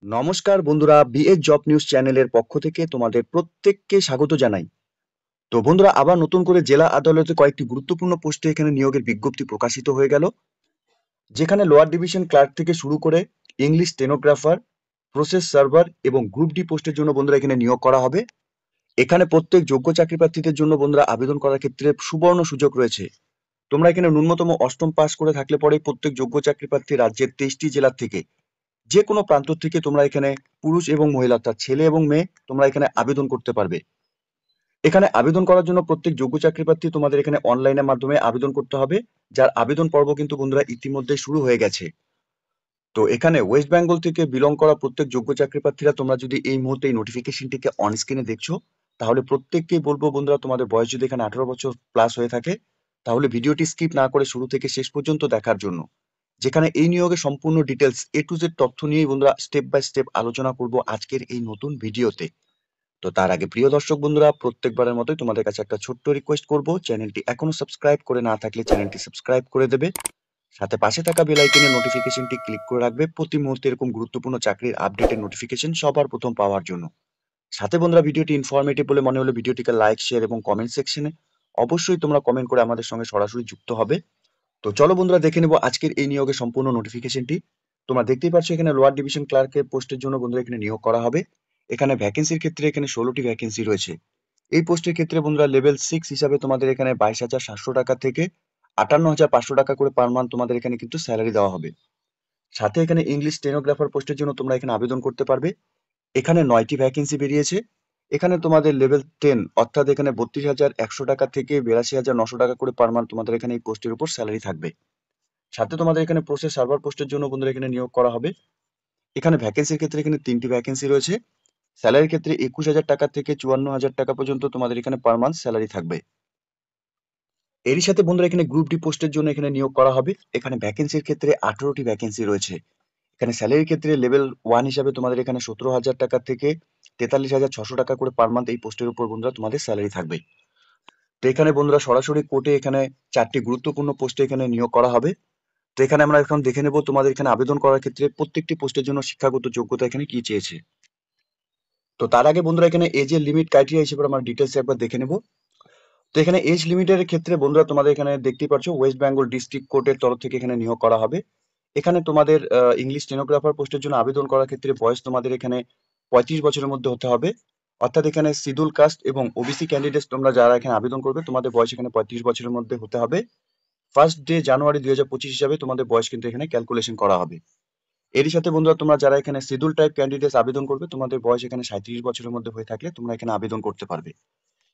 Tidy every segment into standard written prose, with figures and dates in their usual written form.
নমস্কার বন্ধুরা, BS job news চ্যানেলের পক্ষ থেকে তোমাদের প্রত্যেককে স্বাগত জানাই। তো বন্ধুরা, আবার নতুন করে জেলা আদালতে কয়েকটি গুরুত্বপূর্ণ পোস্টে এখানে নিয়োগের বিজ্ঞপ্তি প্রকাশিত হয়ে গেল, যেখানে লোয়ার ডিভিশন ক্লার্ক থেকে শুরু করে ইংলিশ স্টেনোগ্রাফার, প্রসেস সার্ভার এবং গ্রুপ ডি পোস্টের জন্য বন্ধুরা এখানে নিয়োগ করা হবে। এখানে প্রত্যেক যোগ্য চাকরি প্রার্থীদের জন্য বন্ধুরা আবেদন করার ক্ষেত্রে সুবর্ণ সুযোগ রয়েছে। তোমরা এখানে ন্যূনতম অষ্টম পাস করে থাকলে পরে প্রত্যেক যোগ্য চাকরি প্রার্থী রাজ্যের 23টি জেলার থেকে যে কোনো প্রান্ত থেকে তোমরা এখানে পুরুষ এবং মহিলা অর্থাৎ ছেলে এবং মেয়ে তোমরা এখানে আবেদন করতে পারবে। এখানে আবেদন করার জন্য প্রত্যেক যোগ্য চাকরি প্রার্থী তোমাদের এখানে অনলাইনের মাধ্যমে আবেদন করতে হবে, যার আবেদন পর্ব কিন্তু বন্ধুরা ইতিমধ্যে শুরু হয়ে গেছে। তো এখানে ওয়েস্ট বেঙ্গল থেকে বিলং করা প্রত্যেক যোগ্য চাকরি প্রার্থীরা তোমরা যদি এই মুহূর্তে এই নোটিফিকেশনটিকে অন স্ক্রিনে দেখছো, তাহলে প্রত্যেককেই বলবো বন্ধুরা, তোমাদের বয়স যদি এখানে 18 বছর প্লাস হয়ে থাকে, তাহলে ভিডিওটি স্কিপ না করে শুরু থেকে শেষ পর্যন্ত দেখার জন্য, যেখানে এই নিয়োগের সম্পূর্ণ ডিটেলস এ টু জেড তথ্য নিয়েই বন্ধুরা স্টেপ বাই স্টেপ আলোচনা করব আজকের এই নতুন ভিডিওতে। তো তার আগে প্রিয় দর্শক বন্ধুরা, প্রত্যেকবারের মতোই তোমাদের কাছে একটা ছোট্ট রিকোয়েস্ট করব, চ্যানেলটি এখনো সাবস্ক্রাইব করে না থাকলে চ্যানেলটি সাবস্ক্রাইব করে দেবে, সাথে পাশে থাকা বেল আইকনের নোটিফিকেশনটি ক্লিক করে রাখবে প্রতি মুহূর্তে এরকম গুরুত্বপূর্ণ চাকরির আপডেটের নোটিফিকেশন সবার প্রথম পাওয়ার জন্য। সাথে বন্ধুরা, ভিডিওটি ইনফরমেটিভ বলে মনে হলে ভিডিওটিকে লাইক, শেয়ার এবং কমেন্ট সেকশনে অবশ্যই তোমরা কমেন্ট করে আমাদের সঙ্গে সরাসরি যুক্ত হবে। তো চলো বন্ধুরা, দেখে নেব আজকের এই নিয়োগের সম্পূর্ণ নোটিফিকেশনটি। তোমরা দেখতেই পাচ্ছ এখানে লোয়ার ডিভিশন ক্লার্কের পোস্টের জন্য বন্ধুরা এখানে নিয়োগ করা হবে। এখানে ভ্যাকেন্সির ক্ষেত্রে এখানে 16টি ভ্যাকেন্সি রয়েছে। এই পোস্টের ক্ষেত্রে বন্ধুরা লেভেল 6 হিসাবে তোমাদের এখানে 22,700 টাকা থেকে 58,500 টাকা করে পার মান্থ তোমাদের এখানে কিন্তু স্যালারি দেওয়া হবে। সাথে এখানে ইংলিশ স্টেনোগ্রাফার পোস্টের জন্য তোমরা এখানে আবেদন করতে পারবে। এখানে 9টি ভ্যাকেন্সি বেরিয়েছে। এখানে তোমাদের লেভেল 10 অর্থাৎ এখানে 32,100 টাকা থেকে 82,900 টাকা করে পার মান্থ তোমাদের এখানে এই পোস্টের উপর স্যালারি থাকবে। সাথে তোমাদের এখানে প্রসেস সার্ভার পোস্টের জন্য বন্ধুরা এখানে নিয়োগ করা হবে। এখানে ভ্যাকেন্সির ক্ষেত্রে এখানে 3টি ভ্যাকেন্সি রয়েছে। স্যালারির ক্ষেত্রে 21,000 টাকা থেকে 54,000 টাকা পর্যন্ত তোমাদের এখানে পার মান্থ স্যালারি থাকবে। এরই সাথে বন্ধুরা এখানে গ্রুপ ডি পোস্টের জন্য এখানে নিয়োগ করা হবে। এখানে ভ্যাকেন্সির ক্ষেত্রে 18টি ভ্যাকেন্সি রয়েছে। এখানে স্যালারির ক্ষেত্রে লেভেল 1 হিসাবে তোমাদের এখানে 17,000 টাকা থেকে 43,600 টাকা করে পার মান্থ এই পোস্টের উপর বন্ধুরা তোমাদের স্যালারি থাকবে। তো এখানে বন্ধুরা সরাসরি কোর্টে এখানে 4টি গুরুত্বপূর্ণ পোস্টে এখানে নিয়োগ করা হবে। তো এখানে আমরা এখন দেখে নেব তোমাদের এখানে আবেদন করার ক্ষেত্রে প্রত্যেকটি পোস্টের জন্য শিক্ষাগত যোগ্যতা এখানে কি চেয়েছে। তো তার আগে বন্ধুরা এখানে এজের লিমিট ক্রাইটেরিয়া হিসেবে আমরা ডিটেলস একবার দেখে নেব। তো এখানে এজ লিমিটের ক্ষেত্রে বন্ধুরা তোমাদের এখানে দেখতেই পাচ্ছ ওয়েস্ট বেঙ্গল ডিস্ট্রিক্ট কোর্টের তরফ থেকে এখানে নিয়োগ করা হবে। এখানে তোমাদের ইংলিশ স্টেনোগ্রাফার পোস্টের জন্য আবেদন করার ক্ষেত্রে বয়স তোমাদের এখানে 35 বছরের মধ্যে হতে হবে। অর্থাৎ এখানে শিডিউল কাস্ট এবং ওবিসি ক্যান্ডিডেটস তোমরা যারা এখানে আবেদন করবে, তোমাদের বয়স এখানে 35 বছরের মধ্যে হতে হবে। ফার্স্ট ডে জানুয়ারি 2025 হিসাবে তোমাদের বয়স কিন্তু এখানে ক্যালকুলেশন করা হবে। এরই সাথে বন্ধুরা তোমরা যারা এখানে শিডিউল টাইপ ক্যান্ডিডেটস আবেদন করবে, তোমাদের বয়স এখানে 37 বছরের মধ্যে হয়ে থাকলে তোমরা এখানে আবেদন করতে পারবে।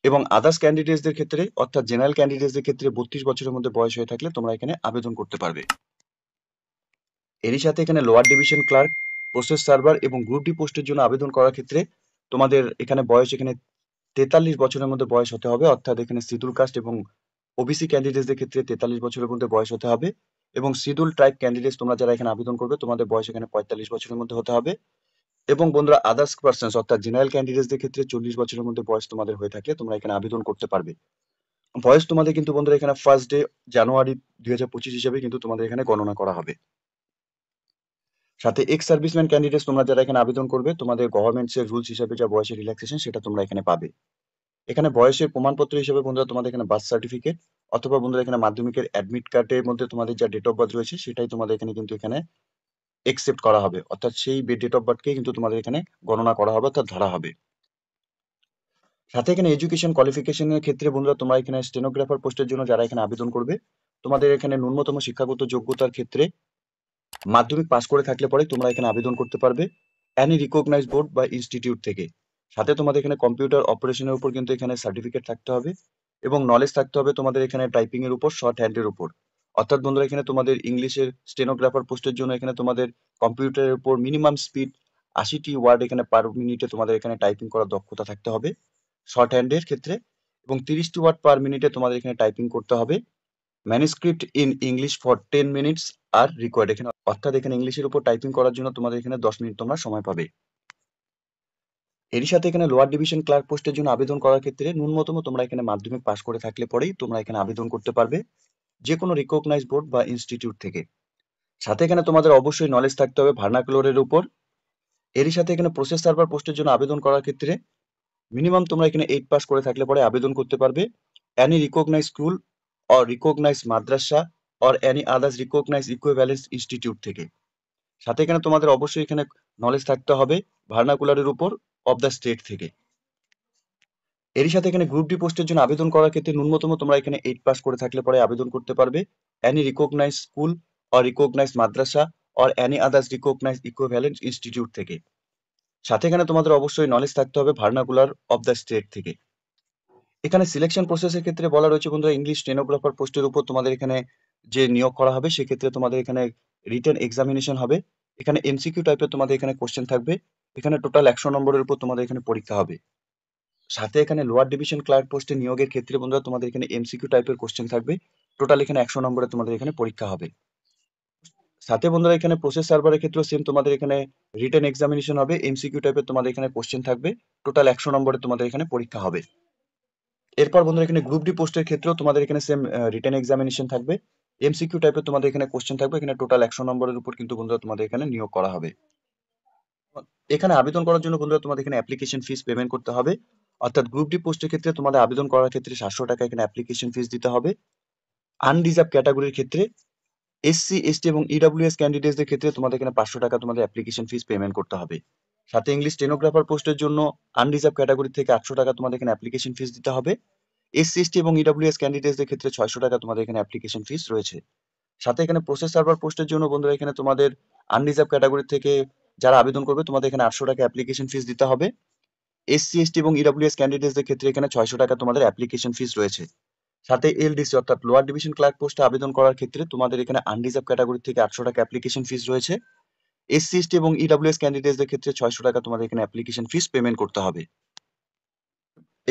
এবং আদার্স ক্যান্ডিডেটসদের ক্ষেত্রে অর্থাৎ জেনারেল ক্যান্ডিডেটসদের ক্ষেত্রে 32 বছরের মধ্যে বয়স হয়ে থাকলে তোমরা এখানে আবেদন করতে পারবে। এরই সাথে এখানে lower division clerk, process server এবং গ্রুপ ডি পোস্টের জন্য আবেদন করার ক্ষেত্রে তোমাদের এখানে বয়স এখানে 43 বছরের মধ্যে বয়স হতে হবে। অর্থাৎ এখানে শিডিউল কাস্ট এবং ওবিসি ক্যান্ডিডেটসদের ক্ষেত্রে 43 বছরের মধ্যে বয়স হতে হবে। এবং শিডিউল ট্রাইব ক্যান্ডিডেটস তোমরা যারা এখানে আবেদন করবে, তোমাদের বয়স এখানে 45 বছরের মধ্যে হতে হবে। এবং বন্ধুরা আদার্স পার্সনস অর্থাৎ জেনারেল ক্যান্ডিডেটসদের ক্ষেত্রে 40 বছরের মধ্যে বয়স তোমাদের হয়ে থাকলে তোমরা এখানে আবেদন করতে পারবে। বয়স তোমাদের কিন্তু বন্ধুরা এখানে ফার্স্ট ডে জানুয়ারি 2025 হিসেবে কিন্তু তোমাদের এখানে গণনা করা হবে। সাথে এক্স সার্ভিসম্যান ক্যান্ডিডেটস তোমরা যারা এখানে আবেদন করবে, তোমাদের গভর্নমেন্টস এর রুলস হিসেবে যা বয়সের রিল্যাক্সেশন সেটা তোমরা এখানে পাবে। এখানে বয়সের প্রমাণপত্র হিসেবে বন্ধুরা তোমাদের এখানে বার্থ সার্টিফিকেট অথবা বন্ধুরা এখানে মাধ্যমিকের অ্যাডমিট কার্ডের মধ্যে তোমাদের যা ডেট অফ বার্থ রয়েছে সেটাই তোমাদের এখানে কিন্তু এখানে একসেপ্ট করা হবে। অর্থাৎ সেই ডেট অফ বার্থকেই কিন্তু তোমাদের এখানে গণনা করা হবে অর্থাৎ ধরা হবে। সাথে এখানে এডুকেশন কোয়ালিফিকেশনের ক্ষেত্রে বন্ধুরা তোমরা এখানে স্টেনোগ্রাফার পোস্টের জন্য যারা এখানে আবেদন করবে, তোমাদের এখানে ন্যূনতম শিক্ষাগত যোগ্যতার ক্ষেত্রে মাধ্যমিক পাস করে থাকলে পরে তোমরা এখানে আবেদন করতে পারবে এনি রিকগনাইজড বোর্ড বা ইনস্টিটিউট থেকে। সাথে তোমাদের এখানে কম্পিউটার অপারেশনের উপর কিন্তু এখানে সার্টিফিকেট থাকতে হবে এবং নলেজ থাকতে হবে তোমাদের এখানে টাইপিং এর উপর, শর্ট হ্যান্ডের উপর। অর্থাৎ বন্ধুরা এখানে তোমাদের ইংলিশের স্টেনোগ্রাফার পোস্টের জন্য এখানে তোমাদের কম্পিউটারের উপর মিনিমাম স্পিড 80টি ওয়ার্ড এখানে পার মিনিটে তোমাদের এখানে টাইপিং করার দক্ষতা থাকতে হবে শর্ট হ্যান্ডের ক্ষেত্রে, এবং 30টি ওয়ার্ড পার মিনিটে তোমাদের এখানে টাইপিং করতে হবে। Manuscript in English for 10 minutes R required এখানে, অর্থাৎ এখানে ইংলিশের উপর টাইপিং করার জন্য তোমাদের এখানে 10 মিনিট তোমরা সময় পাবে। এরই সাথে এখানে লোয়ার ডিভিশন ক্লার্ক পোস্টের জন্য আবেদন করার ক্ষেত্রে ন্যূনতম তোমরা এখানে মাধ্যমিক পাস করে থাকলে পরেই তোমরা এখানে আবেদন করতে পারবে যে কোনো রিকগনাইজ বোর্ড বা ইনস্টিটিউট থেকে। সাথে এখানে তোমাদের অবশ্যই নলেজ থাকতে হবে ভার্নাকুলারের উপর এরই সাথে এখানে প্রসেস সার্ভার পোস্টের জন্য আবেদন করার ক্ষেত্রে মিনিমাম তোমরা এখানে 8 পাস করে থাকলে পরে আবেদন করতে পারবে any recognized school or recognized madrasa or any others recognized equivalence institute থেকে। সাথে এখানে তোমাদের অবশ্যই এখানে নলেজ থাকতে হবে ভার্নাকুলারের উপর অফ দ্য স্টেট থেকে। এরই সাথে এখানে গ্রুপ ডি পোস্টের জন্য আবেদন করার ক্ষেত্রে ন্যূনতম তোমরা এখানে 8 পাস করে থাকলে পরে আবেদন করতে পারবে any recognized school or recognized madrasa or any others recognized equivalent institute থেকে। সাথে এখানে তোমাদের অবশ্যই নলেজ থাকতে হবে ভার্নাকুলার অফ দ্য স্টেট থেকে। এখানে সিলেকশন প্রসেসের ক্ষেত্রে বলা রয়েছে বন্ধুরা ইংলিশ স্টেনোগ্রাফার পোস্টের উপর তোমাদের এখানে যে নিয়োগ করা হবে সেক্ষেত্রে তোমাদের এখানে রিটেন এক্সামিনেশন হবে। এখানে এমসিকিউ টাইপের তোমাদের এখানে কোশ্চেন থাকবে। এখানে টোটাল 100 নম্বরের উপর তোমাদের এখানে পরীক্ষা হবে। সাথে এখানে লোয়ার ডিভিশন ক্লার্ক পোস্টে নিয়োগের ক্ষেত্রে বন্ধুরা তোমাদের এখানে এমসিকিউ টাইপের কোশ্চেন থাকবে। টোটাল এখানে 100 নম্বরে তোমাদের এখানে পরীক্ষা হবে। সাথে বন্ধুরা এখানে প্রসেস সার্ভারের ক্ষেত্রেও সেম তোমাদের এখানে রিটেন এক্সামিনেশন হবে, এমসিকিউ টাইপের তোমাদের এখানে কোশ্চেন থাকবে। টোটাল 100 নম্বরে তোমাদের এখানে পরীক্ষা হবে। এরপর বন্ধুরা এখানে গ্রুপ ডি পোস্টের ক্ষেত্রেও তোমাদের এখানে সেম রিটেন এক্সামিনেশন থাকবে, এমসিকিউ টাইপের তোমাদের এখানে কোশ্চেন থাকবে। এখানে টোটাল 100 নম্বরের উপর কিন্তু বন্ধুরা তোমাদের এখানে নিয়োগ করা হবে। এখানে আবেদন করার জন্য বন্ধুরা তোমাদের এখানে অ্যাপ্লিকেশন ফিস পেমেন্ট করতে হবে। অর্থাৎ গ্রুপ ডি পোস্টের ক্ষেত্রে তোমাদের আবেদন করার ক্ষেত্রে 700 টাকা এখানে অ্যাপ্লিকেশন ফিস দিতে হবে। আনরিজার্ভ ক্যাটাগরির ক্ষেত্রে এসসি এসটি এবং ইডব্লিউএস ক্যান্ডিডেটদের ক্ষেত্রে তোমাদের এখানে 500 টাকা তোমাদের অ্যাপ্লিকেশন ফিস পেমেন্ট করতে হবে। সাথে ইংলিশ স্টেনোগ্রাফার পোস্টের জন্য আনরিজার্ভ ক্যাটাগরি থেকে 800 টাকা তোমাদের এখানে অ্যাপ্লিকেশন ফিস দিতে হবে। এসসি এসটি এবং ইডব্লিউএস ক্যান্ডিডেটদের ক্ষেত্রে 600 টাকা তোমাদের এখানে অ্যাপ্লিকেশন ফিস রয়েছে। সাথে এখানে প্রসেস সার্ভার পোস্টের জন্য বন্ধুরা এখানে তোমাদের আনরিজার্ভ ক্যাটাগরি থেকে যারা আবেদন করবে তোমাদের এখানে 800 টাকা অ্যাপ্লিকেশন ফিস দিতে হবে। এসসি এসটি এবং ইডব্লিউএস ক্যান্ডিডেটদের ক্ষেত্রে এখানে 600 টাকা তোমাদের অ্যাপ্লিকেশন ফিস রয়েছে। সাথে এলডিসি অর্থাৎ লোয়ার ডিভিশন ক্লার্ক পোস্টে আবেদন করার ক্ষেত্রে তোমাদের এখানে আনরিজার্ভ ক্যাটাগরি থেকে 800 টাকা অ্যাপ্লিকেশন ফিস রয়েছে। এসসি এসটি এবং ইডব্লিউএস ক্যান্ডিডেটদের ক্ষেত্রে 600 টাকা তোমাদের এখানে অ্যাপ্লিকেশন ফিস পেমেন্ট করতে হবে।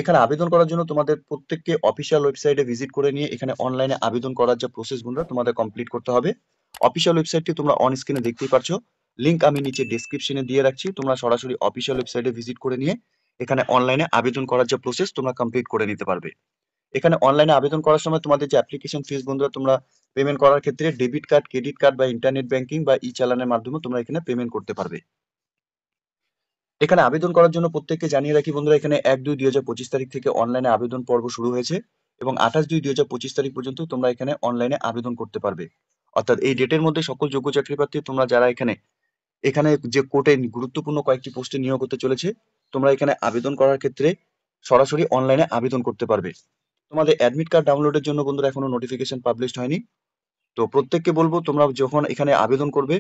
এখানে আবেদন করার জন্য তোমাদের প্রত্যেককে অফিসিয়াল ওয়েবসাইটে ভিজিট করে নিয়ে এখানে অনলাইনে আবেদন করার যে প্রসেস বন্ধুরা তোমাদের কমপ্লিট করতে হবে। অফিসিয়াল ওয়েবসাইটটি তোমরা অন স্ক্রিনে দেখতেই পারছো, লিংক আমি নিচে ডেসক্রিপশনে দিয়ে রাখছি। তোমরা সরাসরি অফিসিয়াল ওয়েবসাইটে ভিজিট করে নিয়ে এখানে অনলাইনে আবেদন করার যে প্রসেস তোমরা কমপ্লিট করে নিতে পারবে। এখানে অনলাইনে আবেদন করার সময় তোমাদের যে অ্যাপ্লিকেশন ফিস বন্ধুরা তোমরা পেমেন্ট করার ক্ষেত্রে ডেবিট কার্ড, ক্রেডিট কার্ড বা ইন্টারনেট ব্যাংকিং বা ই চালানের মাধ্যমে তোমরা এখানে পেমেন্ট করতে পারবে। এখানে আবেদন করার জন্য প্রত্যেককে জানিয়ে রাখি বন্ধুরা এখানে 1-2-2025 তারিখ থেকে অনলাইনে আবেদন পর্ব শুরু হয়েছে এবং 28-2-2025 তারিখ পর্যন্ত তোমরা এখানে অনলাইনে আবেদন করতে পারবে। অর্থাৎ এই ডেটের মধ্যে সকল যোগ্য চাকরি প্রার্থী তোমরা যারা এখানে এখানে যে কোর্টে গুরুত্বপূর্ণ কয়েকটি পোস্টে নিয়োগ হতে চলেছে তোমরা এখানে আবেদন করার ক্ষেত্রে সরাসরি অনলাইনে আবেদন করতে পারবে। তোমাদের অ্যাডমিট কার্ড ডাউনলোডের জন্য বন্ধুরা এখনো নোটিফিকেশন পাবলিশড হয়নি। তো প্রত্যেককে বলবো তোমরা যখন এখানে আবেদন করবে,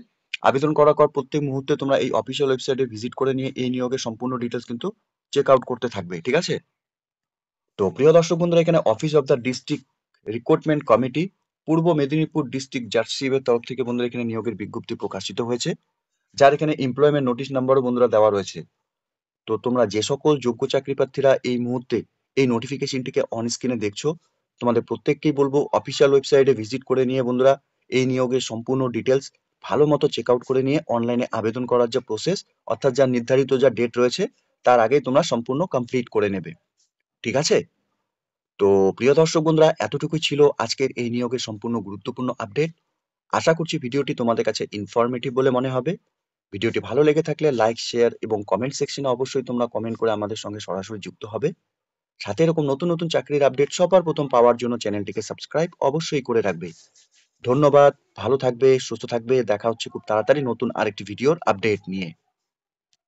আবেদন করার পর প্রত্যেক মুহূর্তে তোমরা এই অফিসিয়াল ওয়েবসাইটে ভিজিট করে নিয়ে এই নিয়োগের সম্পূর্ণ ডিটেলস কিন্তু চেক আউট করতে থাকবে, ঠিক আছে? তো প্রিয় দর্শক বন্ধুরা এখানে office of the district recruitment committee Purba Medinipur district জার্সিপের তরফ থেকে বন্ধুরা এখানে নিয়োগের বিজ্ঞপ্তি প্রকাশিত হয়েছে, যার এখানে এমপ্লয়মেন্ট নোটিশ নাম্বারও বন্ধুরা দেওয়া রয়েছে। তো তোমরা যে সকল যোগ্য চাকরি প্রার্থীরা এই মুহূর্তে এই নোটিফিকেশনটিকে অন স্ক্রিনে দেখছো তোমাদের প্রত্যেককেই বলবো অফিসিয়াল ওয়েবসাইটে ভিজিট করে নিয়ে বন্ধুরা এই নিয়োগের সম্পূর্ণ ডিটেলস ভালো মতো চেক আউট করে নিয়ে অনলাইনে আবেদন করার যে প্রসেস অর্থাৎ যা নির্ধারিত যা ডেট রয়েছে তার আগে তোমরা সম্পূর্ণ কমপ্লিট করে নেবে, ঠিক আছে? তো প্রিয় দর্শক বন্ধুরা এতটুকুই ছিল আজকের এই নিয়োগের সম্পূর্ণ গুরুত্বপূর্ণ আপডেট। আশা করছি ভিডিওটি তোমাদের কাছে ইনফরমেটিভ বলে মনে হবে। ভিডিওটি ভালো লেগে থাকলে লাইক, শেয়ার এবং কমেন্ট সেকশনে অবশ্যই তোমরা কমেন্ট করে আমাদের সঙ্গে সরাসরি যুক্ত হবে। সাথে এরকম নতুন নতুন চাকরির আপডেট সবার প্রথম পাওয়ার জন্য চ্যানেলটিকে সাবস্ক্রাইব অবশ্যই করে রাখবে। ধন্যবাদ, ভালো থাকবে, সুস্থ থাকবে। দেখা হচ্ছে খুব তাড়াতাড়ি নতুন আরেকটি ভিডিওর আপডেট নিয়ে।